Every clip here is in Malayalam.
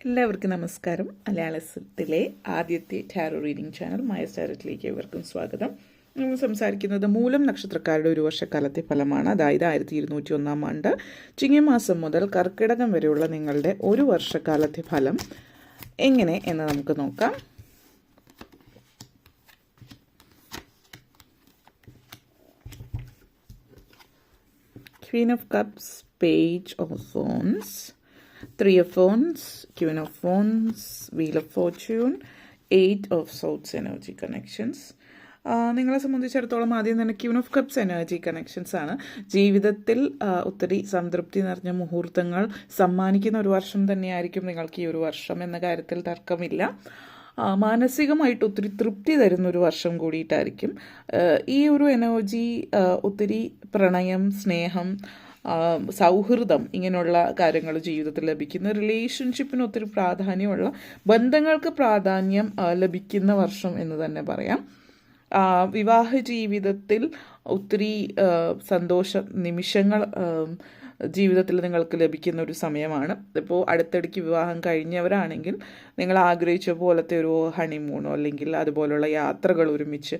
എല്ലാവർക്കും നമസ്കാരം. മലയാളത്തിലെ ആദ്യത്തെ ടാരോ റീഡിംഗ് ചാനൽ മായസ് ടാരോറ്റിലേക്ക് ഏവർക്കും സ്വാഗതം. നമ്മൾ സംസാരിക്കുന്നത് മൂലം നക്ഷത്രക്കാരുടെ ഒരു വർഷക്കാലത്തെ ഫലമാണ്. അതായത് 1201 ആണ്ട് ചിങ്ങമാസം മുതൽ കർക്കിടകം വരെയുള്ള നിങ്ങളുടെ ഒരു വർഷക്കാലത്തെ ഫലം എങ്ങനെ എന്ന് നമുക്ക് നോക്കാം. Queen of Cups, Page of Wands, Three of Wands, Queen of Wands, Wheel of Fortune, Eight of Swords energy connections. നിങ്ങളെ സംബന്ധിച്ചിടത്തോളം ആദ്യം തന്നെ queen of cups energy connections ആണ്. ജീവിതത്തിൽ ഒത്തിരി സംതൃപ്തി നിറഞ്ഞ മുഹൂർത്തങ്ങൾ സമ്മാനിക്കുന്ന ഒരു വർഷം തന്നെയായിരിക്കും നിങ്ങൾക്ക് ഈ ഒരു വർഷം എന്ന കാര്യത്തിൽ തർക്കമില്ല. മാനസികമായിട്ട് ഒത്തിരി തൃപ്തി തരുന്ന ഒരു വർഷം കൂടിയിട്ടായിരിക്കും ഈ ഒരു എനർജി. ഒത്തിരി പ്രണയം, സ്നേഹം, സൗഹൃദം, ഇങ്ങനെയുള്ള കാര്യങ്ങൾ ജീവിതത്തിൽ ലഭിക്കുന്ന, റിലേഷൻഷിപ്പിന് ഒത്തിരി പ്രാധാന്യമുള്ള, ബന്ധങ്ങൾക്ക് പ്രാധാന്യം ലഭിക്കുന്ന വർഷം എന്ന് തന്നെ പറയാം. വിവാഹ ജീവിതത്തിൽ ഒത്തിരി സന്തോഷ നിമിഷങ്ങൾ ജീവിതത്തിൽ നിങ്ങൾക്ക് ലഭിക്കുന്ന ഒരു സമയമാണ്. ഇപ്പോൾ അടുത്തിടയ്ക്ക് വിവാഹം കഴിഞ്ഞവരാണെങ്കിൽ നിങ്ങൾ ആഗ്രഹിച്ച പോലത്തെ ഒരു ഹണിമൂണോ അല്ലെങ്കിൽ അതുപോലുള്ള യാത്രകൾ ഒരുമിച്ച്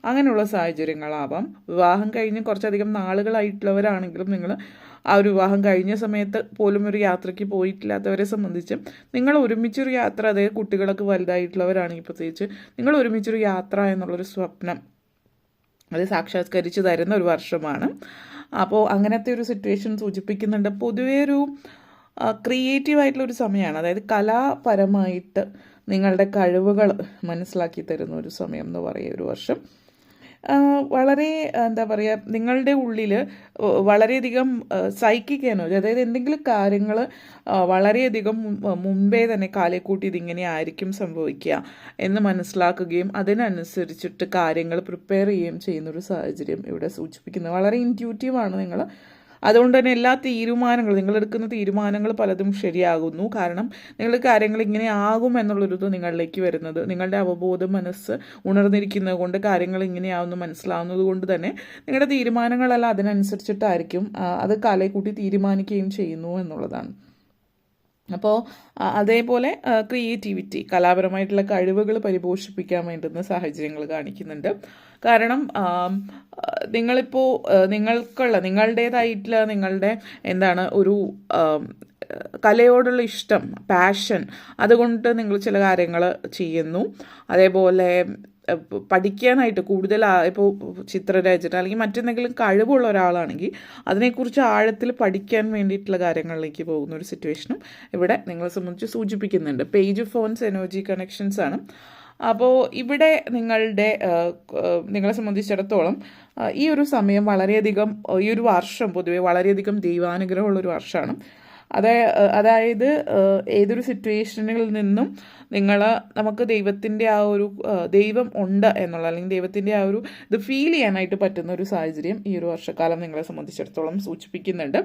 അങ്ങനെയുള്ള സാഹചര്യങ്ങളാവാം. വിവാഹം കഴിഞ്ഞ് കുറച്ചധികം നാളുകളായിട്ടുള്ളവരാണെങ്കിലും നിങ്ങൾ ആ ഒരു വിവാഹം കഴിഞ്ഞ സമയത്ത് പോലും ഒരു യാത്രയ്ക്ക് പോയിട്ടില്ലാത്തവരെ സംബന്ധിച്ച് നിങ്ങൾ ഒരുമിച്ചൊരു യാത്ര, അതായത് കുട്ടികളൊക്കെ വലുതായിട്ടുള്ളവരാണെങ്കിൽ പ്രത്യേകിച്ച് നിങ്ങൾ ഒരുമിച്ചൊരു യാത്ര എന്നുള്ളൊരു സ്വപ്നം അത് സാക്ഷാത്കരിച്ച് തരുന്ന ഒരു വർഷമാണ്. അപ്പോൾ അങ്ങനത്തെ ഒരു സിറ്റുവേഷൻ സൂചിപ്പിക്കുന്നുണ്ട്. പൊതുവേ ഒരു ക്രിയേറ്റീവായിട്ടുള്ളൊരു സമയമാണ്. അതായത് കലാപരമായിട്ട് നിങ്ങളുടെ കഴിവുകൾ മനസ്സിലാക്കി തരുന്ന ഒരു സമയം എന്ന് പറയുക ഒരു വർഷം. വളരെ എന്താ പറയുക, നിങ്ങളുടെ ഉള്ളിൽ വളരെയധികം സൈക്കിക് എനർജി, അതായത് എന്തെങ്കിലും കാര്യങ്ങൾ വളരെയധികം മുമ്പേ തന്നെ കാലേക്കൂട്ടി ഇതിങ്ങനെ ആയിരിക്കും സംഭവിക്കുക എന്ന് മനസ്സിലാക്കുകയും അതിനനുസരിച്ചിട്ട് കാര്യങ്ങൾ പ്രിപ്പയർ ചെയ്യുകയും ചെയ്യുന്നൊരു സാഹചര്യം ഇവിടെ സൂചിപ്പിക്കുന്നത്. വളരെ ഇൻറ്റ്യൂട്ടീവാണ് നിങ്ങൾ. അതുകൊണ്ട് തന്നെ എല്ലാ തീരുമാനങ്ങളും, നിങ്ങളെടുക്കുന്ന തീരുമാനങ്ങൾ പലതും ശരിയാകുന്നു. കാരണം നിങ്ങൾ കാര്യങ്ങൾ ഇങ്ങനെ ആകും എന്നുള്ളൊരിത് നിങ്ങളിലേക്ക് വരുന്നത്, നിങ്ങളുടെ അവബോധ മനസ്സ് ഉണർന്നിരിക്കുന്നത് കൊണ്ട് കാര്യങ്ങൾ ഇങ്ങനെയാവുന്നു മനസ്സിലാവുന്നത് കൊണ്ട് തന്നെ നിങ്ങളുടെ തീരുമാനങ്ങളെല്ലാം അതിനനുസരിച്ചിട്ടായിരിക്കും അത് കാലേക്കൂട്ടി തീരുമാനിക്കുകയും ചെയ്യുന്നു എന്നുള്ളതാണ്. അപ്പോൾ അതേപോലെ ക്രിയേറ്റിവിറ്റി, കലാപരമായിട്ടുള്ള കഴിവുകൾ പരിപോഷിപ്പിക്കാൻ വേണ്ടുന്ന സാഹചര്യങ്ങൾ കാണിക്കുന്നുണ്ട്. കാരണം നിങ്ങളിപ്പോൾ നിങ്ങളുടേതായിട്ടുള്ള നിങ്ങളുടെ ഒരു കലയോടുള്ള ഇഷ്ടം, പാഷൻ, അതുകൊണ്ട് നിങ്ങൾ ചില കാര്യങ്ങൾ ചെയ്യുന്നു. അതേപോലെ പഠിക്കാനായിട്ട് കൂടുതൽ ഇപ്പോൾ ചിത്രരചന അല്ലെങ്കിൽ മറ്റെന്തെങ്കിലും കഴിവുള്ള ഒരാളാണെങ്കിൽ അതിനെക്കുറിച്ച് ആഴത്തിൽ പഠിക്കാൻ വേണ്ടിയിട്ടുള്ള കാര്യങ്ങളിലേക്ക് പോകുന്ന ഒരു സിറ്റുവേഷനും ഇവിടെ നിങ്ങളെ സംബന്ധിച്ച് സൂചിപ്പിക്കുന്നുണ്ട്. Page of phones energy connections ആണ്. അപ്പോൾ ഇവിടെ നിങ്ങളെ സംബന്ധിച്ചിടത്തോളം ഈ ഒരു സമയം വളരെയധികം, ഈ ഒരു വർഷം പൊതുവെ വളരെയധികം ദൈവാനുഗ്രഹമുള്ളൊരു വർഷമാണ്. അതായത് ഏതൊരു സിറ്റുവേഷനിൽ നിന്നും നമുക്ക് ദൈവത്തിൻ്റെ ആ ഒരു ദൈവം ഉണ്ട് എന്നുള്ള, അല്ലെങ്കിൽ ദൈവത്തിൻ്റെ ആ ഒരു ഇത് ഫീൽ ചെയ്യാനായിട്ട് പറ്റുന്ന ഒരു സാഹചര്യം ഈ ഒരു വർഷക്കാലം നിങ്ങളെ സംബന്ധിച്ചിടത്തോളം സൂചിപ്പിക്കുന്നുണ്ട്.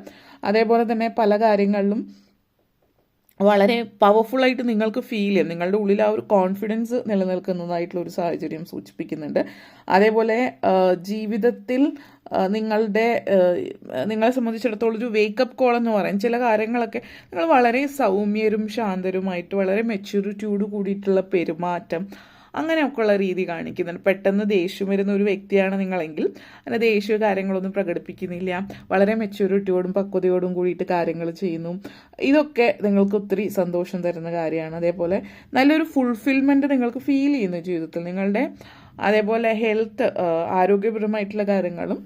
അതേപോലെ തന്നെ പല കാര്യങ്ങളിലും വളരെ പവർഫുള്ളായിട്ട് നിങ്ങൾക്ക് ഫീൽ ചെയ്യും, നിങ്ങളുടെ ഉള്ളിൽ ആ ഒരു കോൺഫിഡൻസ് നിലനിൽക്കുന്നതായിട്ടുള്ള ഒരു സാഹചര്യം സൂചിപ്പിക്കുന്നുണ്ട്. അതേപോലെ ജീവിതത്തിൽ നിങ്ങളെ സംബന്ധിച്ചിടത്തോളം ഒരു വേക്കപ്പ് കോൾ എന്ന് പറയും. ചില കാര്യങ്ങളൊക്കെ നിങ്ങൾ വളരെ സൗമ്യരും ശാന്തരുമായിട്ട് വളരെ മെച്യൂരിറ്റിയോട് കൂടിയിട്ടുള്ള പെരുമാറ്റം, അങ്ങനെയൊക്കെയുള്ള രീതി കാണിക്കുന്നുണ്ട്. പെട്ടെന്ന് ദേഷ്യം വരുന്ന ഒരു വ്യക്തിയാണ് നിങ്ങളെങ്കിൽ അങ്ങനെ ദേഷ്യ കാര്യങ്ങളൊന്നും പ്രകടിപ്പിക്കുന്നില്ല, വളരെ മെച്യൂരിറ്റിയോടും പക്വതയോടും കൂടിയിട്ട് കാര്യങ്ങൾ ചെയ്യുന്നു. ഇതൊക്കെ നിങ്ങൾക്ക് ഒത്തിരി സന്തോഷം തരുന്ന കാര്യമാണ്. അതേപോലെ നല്ലൊരു ഫുൾഫിൽമെൻറ്റ് നിങ്ങൾക്ക് ഫീൽ ചെയ്യുന്നു ജീവിതത്തിൽ നിങ്ങളുടെ. അതേപോലെ ഹെൽത്ത്, ആരോഗ്യപരമായിട്ടുള്ള കാര്യങ്ങളും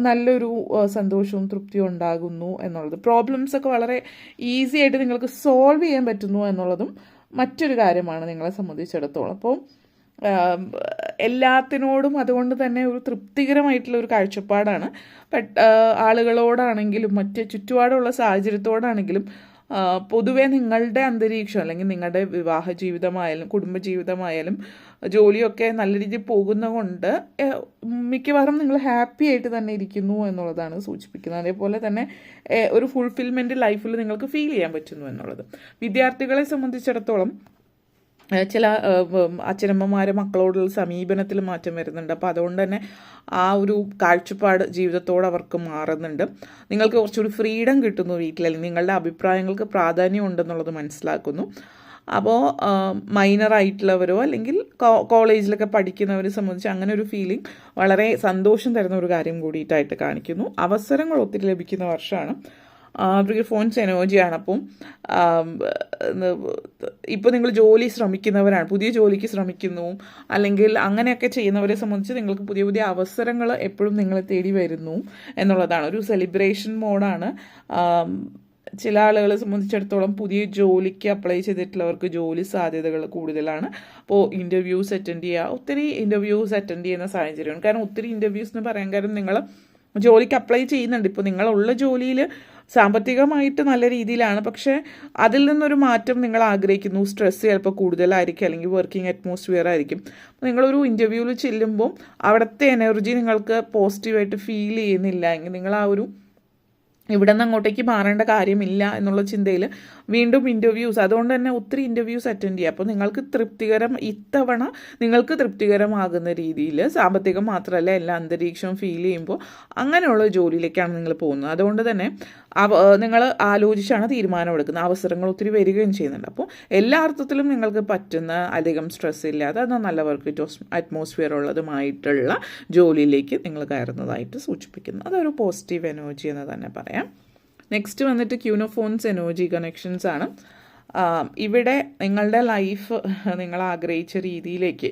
നല്ലൊരു സന്തോഷവും തൃപ്തിയും ഉണ്ടാകുന്നു എന്നുള്ളത്. പ്രോബ്ലംസൊക്കെ വളരെ ഈസി ആയിട്ട് നിങ്ങൾക്ക് സോൾവ് ചെയ്യാൻ പറ്റുന്നു എന്നുള്ളതും മറ്റൊരു കാര്യമാണ് നിങ്ങളെ സംബന്ധിച്ചിടത്തോളം. അപ്പോൾ എല്ലാത്തിനോടും അതുകൊണ്ട് തന്നെ ഒരു തൃപ്തികരമായിട്ടുള്ള ഒരു കാഴ്ചപ്പാടാണ്. ആളുകളോടാണെങ്കിലും മറ്റ് ചുറ്റുപാടുള്ള സാഹചര്യത്തോടാണെങ്കിലും പൊതുവെ നിങ്ങളുടെ അന്തരീക്ഷം, അല്ലെങ്കിൽ നിങ്ങളുടെ വിവാഹ ജീവിതമായാലും കുടുംബജീവിതമായാലും ജോലിയൊക്കെ നല്ല രീതിയിൽ പോകുന്ന കൊണ്ട് മിക്കവാറും നിങ്ങൾ ഹാപ്പി ആയിട്ട് തന്നെ ഇരിക്കുന്നു എന്നുള്ളതാണ് സൂചിപ്പിക്കുന്നത്. അതേപോലെ തന്നെ ഒരു ഫുൾഫിൽമെൻറ്റ് ലൈഫിൽ നിങ്ങൾക്ക് ഫീൽ ചെയ്യാൻ പറ്റുന്നു എന്നുള്ളത്. വിദ്യാർത്ഥികളെ സംബന്ധിച്ചിടത്തോളം ചില അച്ഛനമ്മമാരെ മക്കളോടുള്ള സമീപനത്തിൽ മാറ്റം വരുന്നുണ്ട്. അപ്പോൾ അതുകൊണ്ട് തന്നെ ആ ഒരു കാഴ്ചപ്പാട് ജീവിതത്തോട് അവർക്ക് മാറുന്നുണ്ട്. നിങ്ങൾക്ക് കുറച്ചുകൂടി ഫ്രീഡം കിട്ടുന്നു വീട്ടിൽ, അല്ലെങ്കിൽ നിങ്ങളുടെ അഭിപ്രായങ്ങൾക്ക് പ്രാധാന്യം ഉണ്ടെന്നുള്ളത് മനസ്സിലാക്കുന്നു. അപ്പോൾ മൈനറായിട്ടുള്ളവരോ അല്ലെങ്കിൽ കോളേജിലൊക്കെ പഠിക്കുന്നവരെ സംബന്ധിച്ച് അങ്ങനെ ഒരു ഫീലിംഗ് വളരെ സന്തോഷം തരുന്ന ഒരു കാര്യം കൂടിയിട്ടായിട്ട് കാണിക്കുന്നു. അവസരങ്ങൾ ഒത്തിരി ലഭിക്കുന്ന വർഷമാണ്. ഫോൺസ് എനർജിയാണ്. അപ്പം ഇപ്പോൾ നിങ്ങൾ ജോലി ശ്രമിക്കുന്നവരാണ്, പുതിയ ജോലിക്ക് ശ്രമിക്കുന്നു, അല്ലെങ്കിൽ അങ്ങനെയൊക്കെ ചെയ്യുന്നവരെ സംബന്ധിച്ച് നിങ്ങൾക്ക് പുതിയ പുതിയ അവസരങ്ങൾ എപ്പോഴും നിങ്ങളെ തേടി വരുന്നു എന്നുള്ളതാണ്. ഒരു സെലിബ്രേഷൻ മോഡാണ്. ചില ആളുകളെ സംബന്ധിച്ചിടത്തോളം പുതിയ ജോലിക്ക് അപ്ലൈ ചെയ്തിട്ടുള്ളവർക്ക് ജോലി സാധ്യതകൾ കൂടുതലാണ്. അപ്പോൾ ഇൻ്റർവ്യൂസ് അറ്റൻഡ് ചെയ്യുക, ഒത്തിരി ഇൻ്റർവ്യൂസ് അറ്റൻഡ് ചെയ്യുന്ന സാഹചര്യമാണ്. കാരണം ഒത്തിരി ഇൻ്റർവ്യൂസ് എന്ന് പറയാൻ കാരണം നിങ്ങൾ ജോലിക്ക് അപ്ലൈ ചെയ്യുന്നുണ്ട്. ഇപ്പോൾ നിങ്ങളുള്ള ജോലിയിൽ സാമ്പത്തികമായിട്ട് നല്ല രീതിയിലാണ്, പക്ഷേ അതിൽ നിന്നൊരു മാറ്റം നിങ്ങൾ ആഗ്രഹിക്കുന്നു. സ്ട്രെസ് ചിലപ്പോൾ കൂടുതലായിരിക്കും, അല്ലെങ്കിൽ വർക്കിംഗ് അറ്റ്മോസ്ഫിയർ ആയിരിക്കും. നിങ്ങളൊരു ഇൻ്റർവ്യൂവിൽ ചെല്ലുമ്പോൾ അവിടുത്തെ എനർജി നിങ്ങൾക്ക് പോസിറ്റീവായിട്ട് ഫീൽ ചെയ്യുന്നില്ല എങ്കിൽ നിങ്ങൾ ആ ഒരു ഇവിടെ നിന്ന് അങ്ങോട്ടേക്ക് മാറേണ്ട കാര്യമില്ല എന്നുള്ള ചിന്തയിൽ വീണ്ടും ഇൻ്റർവ്യൂസ്, അതുകൊണ്ട് തന്നെ ഒത്തിരി ഇൻ്റർവ്യൂസ് അറ്റൻഡ് ചെയ്യുക. അപ്പോൾ ഇത്തവണ നിങ്ങൾക്ക് തൃപ്തികരമാകുന്ന രീതിയിൽ സാമ്പത്തികം മാത്രമല്ല എല്ലാ അന്തരീക്ഷവും ഫീൽ ചെയ്യുമ്പോൾ അങ്ങനെയുള്ള ജോലിയിലേക്കാണ് നിങ്ങൾ പോകുന്നത്. അതുകൊണ്ട് തന്നെ നിങ്ങൾ ആലോചിച്ചാണ് തീരുമാനമെടുക്കുന്നത്. അവസരങ്ങൾ ഒത്തിരി വരികയും ചെയ്യുന്നുണ്ട്. അപ്പോൾ എല്ലാ അർത്ഥത്തിലും നിങ്ങൾക്ക് പറ്റുന്ന, അധികം സ്ട്രെസ് ഇല്ലാതെ അത് നല്ല വർക്ക് അറ്റ്മോസ്ഫിയർ ഉള്ളതുമായിട്ടുള്ള ജോലിയിലേക്ക് നിങ്ങൾ കയറുന്നതായിട്ട് സൂചിപ്പിക്കുന്നു. അതൊരു പോസിറ്റീവ് എനർജി എന്ന് തന്നെ പറയാം. നെക്സ്റ്റ് വന്നിട്ട് queen of phones energy connections ആണ്. ഇവിടെ നിങ്ങളുടെ ലൈഫ് നിങ്ങൾ ആഗ്രഹിച്ച രീതിയിലേക്ക്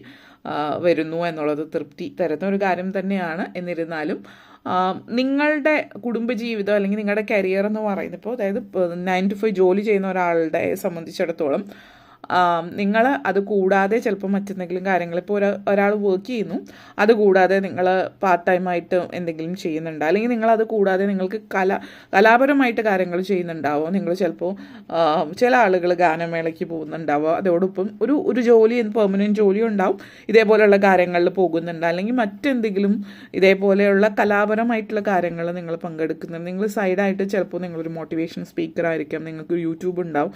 വരുന്നു എന്നുള്ളത് തൃപ്തി തരുന്ന ഒരു കാര്യം തന്നെയാണ്. എന്നിരുന്നാലും നിങ്ങളുടെ കുടുംബജീവിതം അല്ലെങ്കിൽ നിങ്ങളുടെ കരിയർ എന്ന് പറയുന്നത്, ഇപ്പോൾ അതായത് 9 to 5 ജോലി ചെയ്യുന്ന ഒരാളുടെ സംബന്ധിച്ചിടത്തോളം നിങ്ങൾ അത് കൂടാതെ ചിലപ്പോൾ മറ്റെന്തെങ്കിലും കാര്യങ്ങൾ, ഇപ്പോൾ ഒരാൾ വർക്ക് ചെയ്യുന്നു, അതുകൂടാതെ നിങ്ങൾ പാർട്ട് ടൈമായിട്ട് എന്തെങ്കിലും ചെയ്യുന്നുണ്ട്, അല്ലെങ്കിൽ നിങ്ങൾ അത് കൂടാതെ നിങ്ങൾക്ക് കലാപരമായിട്ട് കാര്യങ്ങൾ ചെയ്യുന്നുണ്ടാവോ. നിങ്ങൾ ചിലപ്പോൾ ചില ആളുകൾ ഗാനമേളയ്ക്ക് പോകുന്നുണ്ടാവോ, അതോടൊപ്പം ഒരു ജോലി, പെർമനൻറ്റ് ജോലി ഉണ്ടാവും, ഇതേപോലെയുള്ള കാര്യങ്ങളിൽ പോകുന്നുണ്ട്, അല്ലെങ്കിൽ മറ്റെന്തെങ്കിലും ഇതേപോലെയുള്ള കലാപരമായിട്ടുള്ള കാര്യങ്ങൾ നിങ്ങൾ പങ്കെടുക്കുന്നുണ്ട്. നിങ്ങൾ സൈഡായിട്ട് ചിലപ്പോൾ നിങ്ങളൊരു മോട്ടിവേഷൻ സ്പീക്കർ ആയിരിക്കാം, നിങ്ങൾക്ക് യൂട്യൂബ് ഉണ്ടാവും,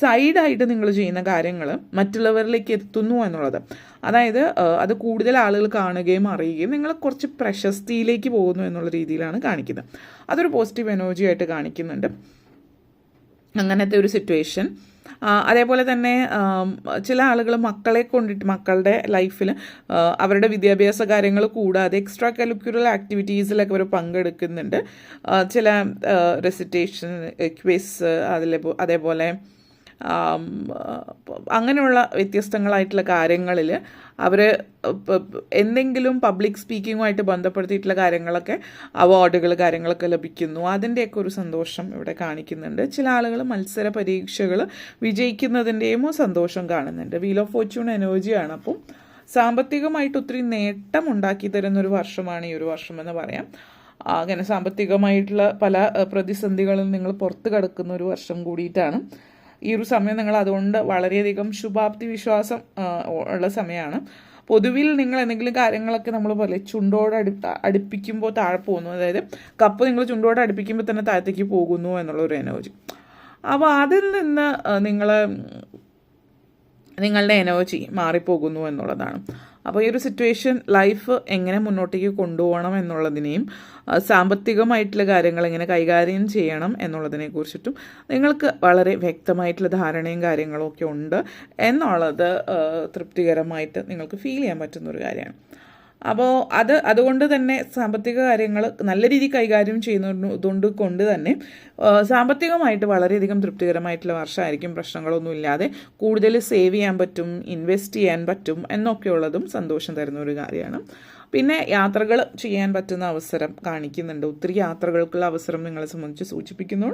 സൈഡായിട്ട് നിങ്ങൾ ചെയ്യുന്ന കാര്യങ്ങൾ മറ്റുള്ളവരിലേക്ക് എത്തുന്നു എന്നുള്ളത്. അതായത് അത് കൂടുതൽ ആളുകൾ കാണുകയും അറിയുകയും നിങ്ങൾ കുറച്ച് പ്രശസ്തിയിലേക്ക് പോകുന്നു എന്നുള്ള രീതിയിലാണ് കാണിക്കുന്നത്. അതൊരു പോസിറ്റീവ് എനർജി ആയിട്ട് കാണിക്കുന്നുണ്ട് അങ്ങനത്തെ ഒരു സിറ്റുവേഷൻ. അതേപോലെ തന്നെ ചില ആളുകൾ മക്കളുടെ ലൈഫിൽ അവരുടെ വിദ്യാഭ്യാസ കാര്യങ്ങൾ കൂടാതെ എക്സ്ട്രാ കരിക്കുലർ ആക്ടിവിറ്റീസിലൊക്കെ അവർ പങ്കെടുക്കുന്നുണ്ട്. ചില റെസിറ്റേഷൻ, ക്വിസ്, അതേപോലെ അങ്ങനെയുള്ള വ്യത്യസ്തങ്ങളായിട്ടുള്ള കാര്യങ്ങളിൽ അവർ എന്തെങ്കിലും പബ്ലിക് സ്പീക്കിങ്ങുമായിട്ട് ബന്ധപ്പെടുത്തിയിട്ടുള്ള കാര്യങ്ങളൊക്കെ, അവാർഡുകൾ കാര്യങ്ങളൊക്കെ ലഭിക്കുന്നു. അതിൻ്റെയൊക്കെ ഒരു സന്തോഷം ഇവിടെ കാണിക്കുന്നുണ്ട്. ചില ആളുകൾ മത്സര പരീക്ഷകൾ വിജയിക്കുന്നതിൻ്റെയും സന്തോഷം കാണുന്നുണ്ട്. വീൽ ഓഫ് ഫോർച്യൂൺ എനർജിയാണ്. അപ്പം സാമ്പത്തികമായിട്ട് ഒത്തിരി നേട്ടം ഉണ്ടാക്കി തരുന്നൊരു വർഷമാണ് ഈ ഒരു വർഷം എന്ന് പറയാം. അങ്ങനെ സാമ്പത്തികമായിട്ടുള്ള പല പ്രതിസന്ധികളിൽ നിങ്ങൾ പുറത്ത് കടക്കുന്ന ഒരു വർഷം കൂടിയിട്ടാണ് ഈ ഒരു സമയം. നിങ്ങൾ അതുകൊണ്ട് വളരെയധികം ശുഭാപ്തി വിശ്വാസം ഉള്ള സമയമാണ്. പൊതുവിൽ നിങ്ങൾ എന്തെങ്കിലും കാര്യങ്ങളൊക്കെ നമ്മൾ പോലെ ചുണ്ടോട് അടുപ്പിക്കുമ്പോൾ താഴെ പോകുന്നു, അതായത് കപ്പ് നിങ്ങൾ ചുണ്ടോട് അടുപ്പിക്കുമ്പോൾ തന്നെ താഴത്തേക്ക് പോകുന്നു എന്നുള്ളൊരു എനർജി. അപ്പോൾ അതിൽ നിന്ന് നിങ്ങളുടെ എനർജി മാറിപ്പോകുന്നു എന്നുള്ളതാണ്. അപ്പോൾ ഈ ഒരു സിറ്റുവേഷൻ ലൈഫ് എങ്ങനെ മുന്നോട്ടേക്ക് കൊണ്ടുപോകണം എന്നുള്ളതിനെയും സാമ്പത്തികമായിട്ടുള്ള കാര്യങ്ങൾ എങ്ങനെ കൈകാര്യം ചെയ്യണം എന്നുള്ളതിനെ കുറിച്ചിട്ടും നിങ്ങൾക്ക് വളരെ വ്യക്തമായിട്ടുള്ള ധാരണയും കാര്യങ്ങളും ഒക്കെ ഉണ്ട് എന്നുള്ളത് തൃപ്തികരമായിട്ട് നിങ്ങൾക്ക് ഫീൽ ചെയ്യാൻ പറ്റുന്നൊരു കാര്യമാണ്. അപ്പോൾ അതുകൊണ്ട് തന്നെ സാമ്പത്തിക കാര്യങ്ങൾ നല്ല രീതിയിൽ കൈകാര്യം ചെയ്യുന്നതുകൊണ്ട് തന്നെ സാമ്പത്തികമായിട്ട് വളരെയധികം തൃപ്തികരമായിട്ടുള്ള വർഷമായിരിക്കും. പ്രശ്നങ്ങളൊന്നും ഇല്ലാതെ കൂടുതൽ സേവ് ചെയ്യാൻ പറ്റും, ഇൻവെസ്റ്റ് ചെയ്യാൻ പറ്റും എന്നൊക്കെയുള്ളതും സന്തോഷം തരുന്ന ഒരു കാര്യമാണ്. പിന്നെ യാത്രകൾ ചെയ്യാൻ പറ്റുന്ന അവസരം കാണിക്കുന്നുണ്ട്. ഒത്തിരി യാത്രകൾക്കുള്ള അവസരം നിങ്ങളെ സംബന്ധിച്ച് സൂചിപ്പിക്കുന്നു.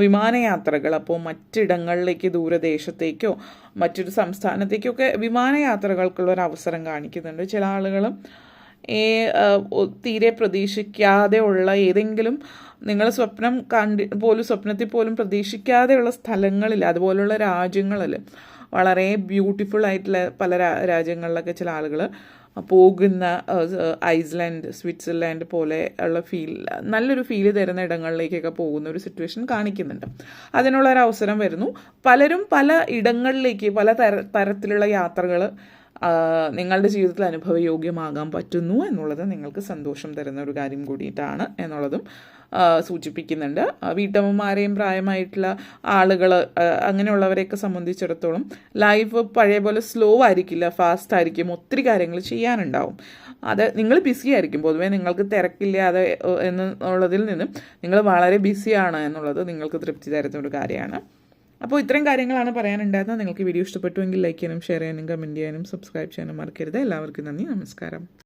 വിമാനയാത്രകൾ, അപ്പോൾ മറ്റിടങ്ങളിലേക്ക്, ദൂരദേശത്തേക്കോ മറ്റൊരു സംസ്ഥാനത്തേക്കൊക്കെ വിമാനയാത്രകൾക്കുള്ള ഒരു അവസരം കാണിക്കുന്നുണ്ട്. ചില ആളുകൾ തീരെ പ്രതീക്ഷിക്കാതെ ഉള്ള ഏതെങ്കിലും നിങ്ങൾ സ്വപ്നത്തിൽ പോലും പ്രതീക്ഷിക്കാതെയുള്ള സ്ഥലങ്ങളിൽ, അതുപോലുള്ള രാജ്യങ്ങളിൽ, വളരെ ബ്യൂട്ടിഫുൾ ആയിട്ടുള്ള പല രാജ്യങ്ങളിലൊക്കെ ചില ആളുകൾ പോകുന്ന, ഐസ്ലാൻഡ്, സ്വിറ്റ്സർലാൻഡ് പോലെ ഉള്ള നല്ലൊരു ഫീല് തരുന്ന ഇടങ്ങളിലേക്കൊക്കെ പോകുന്ന ഒരു സിറ്റുവേഷൻ കാണിക്കുന്നുണ്ട്. അതിനുള്ളൊരു അവസരം വരുന്നു. പലരും പല ഇടങ്ങളിലേക്ക് പല തരത്തിലുള്ള യാത്രകൾ നിങ്ങളുടെ ജീവിതത്തിൽ അനുഭവയോഗ്യമാകാൻ പറ്റുന്നു എന്നുള്ളത് നിങ്ങൾക്ക് സന്തോഷം തരുന്ന ഒരു കാര്യം കൂടിയിട്ടാണ് എന്നുള്ളതും സൂചിപ്പിക്കുന്നുണ്ട്. വീട്ടമ്മമാരെയും പ്രായമായിട്ടുള്ള ആളുകൾ അങ്ങനെയുള്ളവരെയൊക്കെ സംബന്ധിച്ചിടത്തോളം ലൈഫ് പഴയ പോലെ സ്ലോ ആയിരിക്കില്ല, ഫാസ്റ്റ് ആയിരിക്കും, ഒത്തിരി കാര്യങ്ങൾ ചെയ്യാനുണ്ടാവും. അത് നിങ്ങൾ ബിസി ആയിരിക്കും, പൊതുവേ നിങ്ങൾക്ക് തിരക്കില്ലാതെ എന്നുള്ളതിൽ നിന്നും നിങ്ങൾ വളരെ ബിസിയാണ് എന്നുള്ളത് നിങ്ങൾക്ക് തൃപ്തി തരുന്ന ഒരു കാര്യമാണ്. അപ്പോൾ ഇത്രയും കാര്യങ്ങളാണ് പറയാനുണ്ടായിരുന്നത്. നിങ്ങൾക്ക് വീഡിയോ ഇഷ്ടപ്പെട്ടുവെങ്കിൽ ലൈക്ക് ചെയ്യാനും ഷെയർ ചെയ്യാനും കമൻറ്റ് ചെയ്യാനും സബ്സ്ക്രൈബ് ചെയ്യാനും മറക്കരുത്. എല്ലാവർക്കും നന്ദി, നമസ്കാരം.